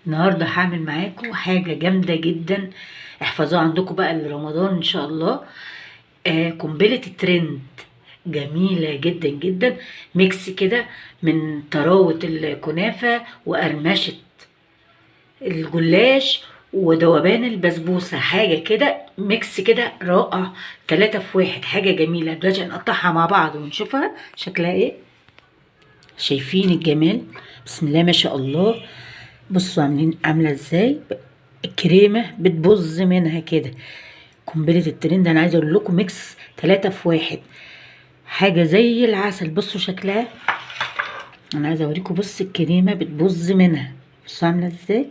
النهارده هعمل معاكم حاجه جامده جدا. احفظوها عندكم بقى لرمضان ان شاء الله. قنبله الترند. جميله جدا جدا. ميكس كده من طراوه الكنافه وقرمشه الجلاش وذوبان البسبوسه، حاجه كده ميكس كده رائع. 3 في 1، حاجه جميله. دلوقتي هنقطعها مع بعض ونشوفها شكلها ايه. شايفين الجمال؟ بسم الله ما شاء الله. بصوا عامله ازاي. الكريمه بتبظ منها كده. قنبله الترند. انا عايزه اقول لكم ميكس 3 في 1، حاجه زي العسل. بصوا شكلها. انا عايزه اوريكم. بص الكريمه بتبظ منها. بصوا عامله ازاي.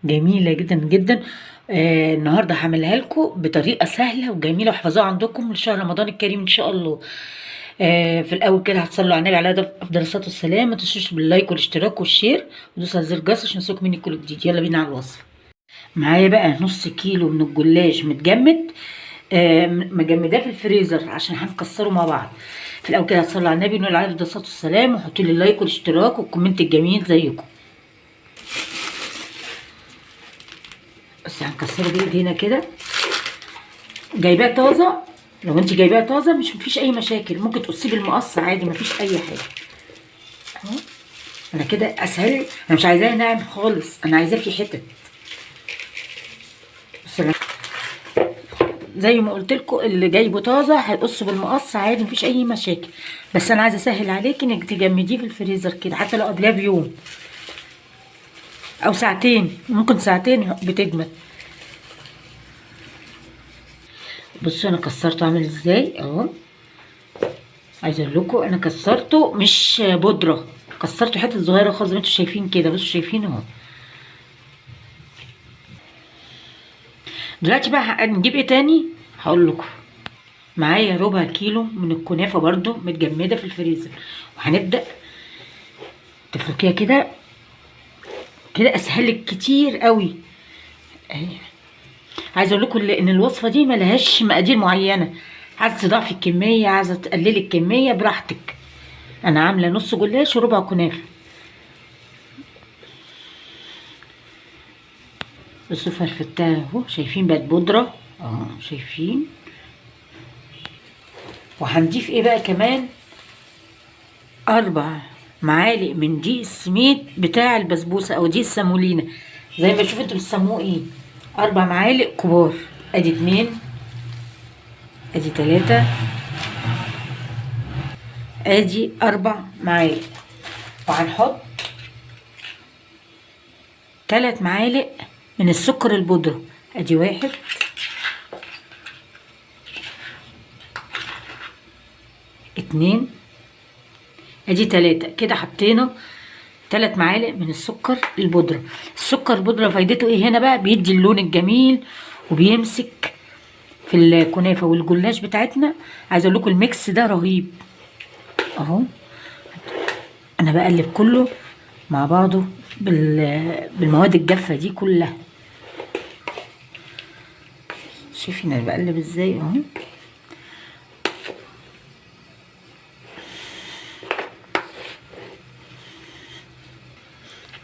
جميله جدا جدا. النهارده هعملها لكم بطريقه سهله وجميله، واحفظوها عندكم لشهر رمضان الكريم ان شاء الله. في الاول كده هتصلوا على النبي عليه افضل الصلاه والسلام. ما تنسوش باللايك والاشتراك والشير، ودوسوا على زر الجرس عشان يوصلكم مني كل جديد. يلا بينا على الوصفه. معايا بقى نص كيلو من الجلاش متجمد. مجمداه في الفريزر عشان هنكسره مع بعض. في الاول كده هتصلوا على النبي ونقول عليه افضل الصلاه والسلام، وحطوا لي اللايك والاشتراك والكومنت الجميل زيكم. بس هنكسره بايدينا كده. جايباه طازه. لو انت جايباه طازه مفيش اي مشاكل، ممكن تقصيه بالمقص عادي، مفيش اي حاجه. اهو. انا كده اسهل. انا مش عايزاه ناعم خالص، انا عايزاه في حتت. بس زي ما قلت لكم، اللي جايبه طازه هيقصه بالمقص عادي، مفيش اي مشاكل. بس انا عايزه اسهل عليكي انك تجمديه في الفريزر كده، حتى لو قبلها بيوم او ساعتين. ممكن ساعتين بتجمد. بصوا انا كسرته عامل ازاي اهو. عايزه اقول لكم انا كسرته مش بودره، كسرته حته صغيره خالص زي ما انتم شايفين كده. بصوا شايفين اهو. دلوقتي بقى هنجيب ايه تاني هقول لكم. معايا ربع كيلو من الكنافه برضو متجمده في الفريزر، وهنبدا تفركيها كده. كده اسهلك كتير قوي اهي. عايزه اقول لكم ان الوصفه دي ملهاش مقادير معينه. عايزه تضاعفي الكميه، عايزه تقللي الكميه براحتك. انا عامله نص جلاش وربع كنافه. بصوا فرفتها اهو. شايفين بقت بودره اهو. شايفين. وهنضيف ايه بقى كمان؟ 4 معالق من دقيق السميد بتاع البسبوسه او دقيق السمولينا، زي ما تشوفوا انتوا بتسموه ايه. 4 معالق كبار. ادي 2، ادي 3، ادي 4 معالق. وهنحط 3 معالق من السكر البودرة. ادي 1، اتنين، ادي 3. كده حطينا 3 معالق من السكر البودرة. السكر البودرة فايدته ايه هنا بقى؟ بيدي اللون الجميل وبيمسك في الكنافة والجلاش بتاعتنا. عايزه اقول لكم الميكس ده رهيب اهو. انا بقلب كله مع بعضه بالمواد الجافة دي كلها. شايفين انا بقلب ازاي اهو.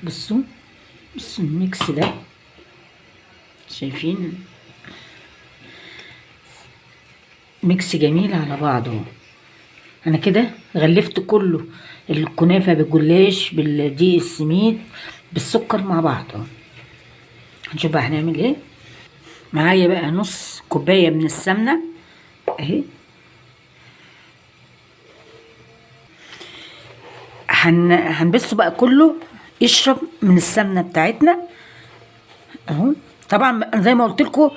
بصوا الميكس ده. شايفين ميكس جميل على بعضه. انا كده غلفت كله، الكنافه بالجلاش بالدقيق السميد بالسكر مع بعض اهو. هنشوف بقى هنعمل ايه. معايا بقى نص كوبايه من السمنه اهي. هنبسه بقى كله يشرب من السمنه بتاعتنا اهو. طبعا زي ما قلت لكم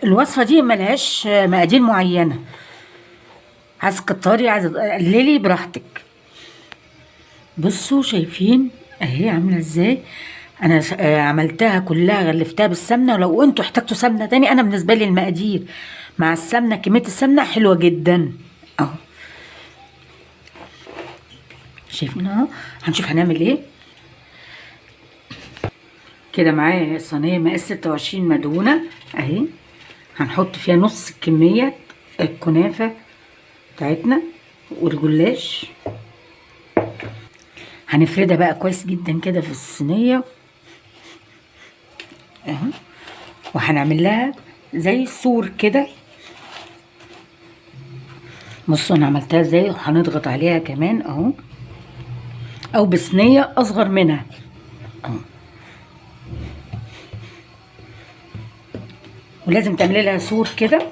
الوصفه دي ملهاش مقادير معينه. عايزه تكتري عايزه تقللي براحتك. بصوا شايفين اهي عامله ازاي. انا عملتها كلها غلفتها بالسمنه، ولو انتوا احتاجتوا سمنه تاني انا بالنسبه لي المقادير مع السمنه كميه السمنه حلوه جدا اهو. شايفين اهو. هنشوف هنعمل ايه. كده معايا صينيه مقاس 26 مدهونه اهي. هنحط فيها نص كميه الكنافه بتاعتنا والجلاش. هنفردها بقى كويس جدا كده في الصينيه اهو، وهنعمل لها زي سور كده. بصوا انا عملتها ازاي، وهنضغط عليها كمان اهو، او بصينيه اصغر منها اهو. ولازم تعملي لها سور كده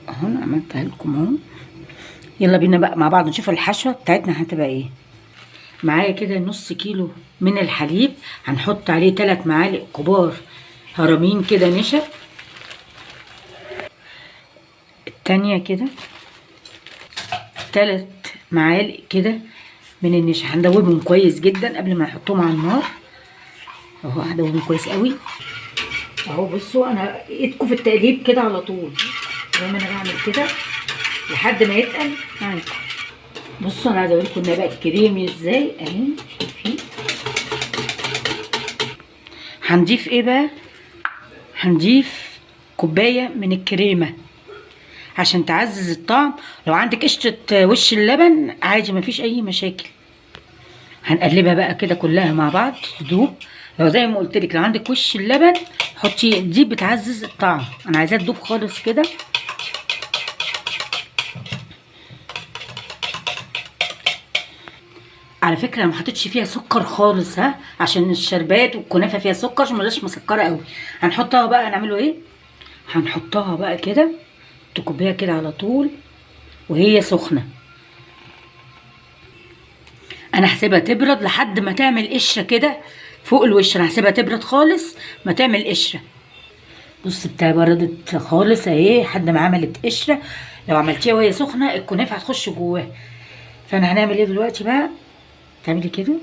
اهو. انا عملتها لكم اهو. يلا بينا بقى مع بعض نشوف الحشوه بتاعتنا هتبقى ايه. معايا كده نص كيلو من الحليب، هنحط عليه 3 معالق كبار هرمين كده نشا. التانية كده 3 معالق كده من النشا، هندوبهم كويس جدا قبل ما نحطهم على النار اهو. هدوبهم كويس قوي اهو. بصوا انا ايدكم في التقليب كده على طول زي ما انا بعمل كده لحد ما يتقل معاكم. بصوا انا عايزه اوريكم انها بقت كريمي ازاي اهي، شايفين. هنضيف ايه بقى؟ هنضيف كوبايه من الكريمه عشان تعزز الطعم. لو عندك قشطه وش اللبن عادي مفيش اي مشاكل. هنقلبها بقى كده كلها مع بعض تدوب. لو زي ما قلت لك لو عندك وش اللبن حطي دي بتعزز الطعم. انا عايزاها تدوب خالص كده. على فكره انا ما حطيتش فيها سكر خالص ها، عشان الشربات والكنافه فيها سكر عشان مبقاش مسكره قوي. هنحطها بقى، هنعمله ايه؟ هنحطها بقى كده تكبيها كده على طول وهي سخنه. انا هسيبها تبرد لحد ما تعمل قشره كده فوق الوش. انا هسيبها تبرد خالص ما تعمل قشره. بص بتاعي بردت خالص اهي لحد ما عملت قشره. لو عملتيها وهي سخنه الكنافه هتخش جواها. فانا هنعمل ايه دلوقتي بقى؟ تعملي كده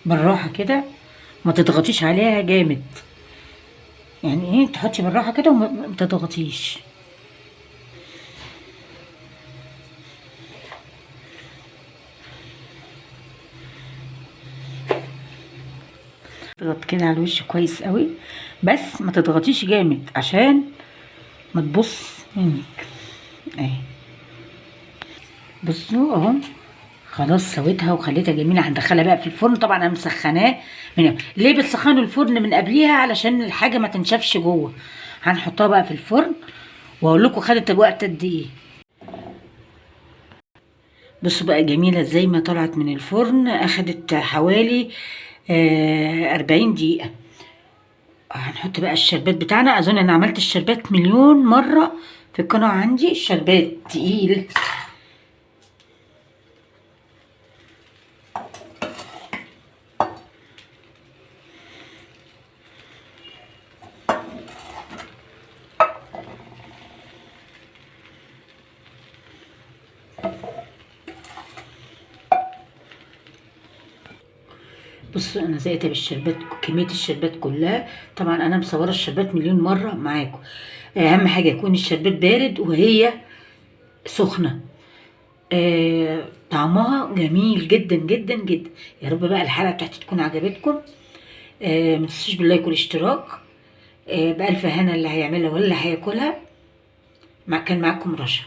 بالراحه كده، ما تضغطيش عليها جامد. يعني ايه، تحطي بالراحه كده وما تضغطيش. اضغط كده على الوش كويس قوي بس ما تضغطيش جامد عشان ما تبص منك اهي. بصوا اهو خلاص سويتها وخليتها جميله. هندخلها بقى في الفرن. طبعا انا مسخناه ليه بتسخنوا الفرن من قبليها؟ علشان الحاجه ما تنشفش جوه. هنحطها بقى في الفرن واقول لكم خدت الوقت قد ايه. بصوا بقى جميله ازاي ما طلعت من الفرن. اخدت حوالي 40 دقيقه. هنحط بقى الشربات بتاعنا. اظن انا عملت الشربات مليون مره في القناه عندي. الشربات تقيل. بصوا انا زيت بالشربات كميه الشربات كلها. طبعا انا مصوره الشربات مليون مره معاكم. اهم حاجه يكون الشربات بارد وهي سخنه. طعمها جميل جدا جدا جدا. يا رب بقى الحلقه بتاعتي تكون عجبتكم. ما تنسوش باللايك والاشتراك. بألف هنا اللي هيعملها واللي هياكلها. كان معاكم رشا.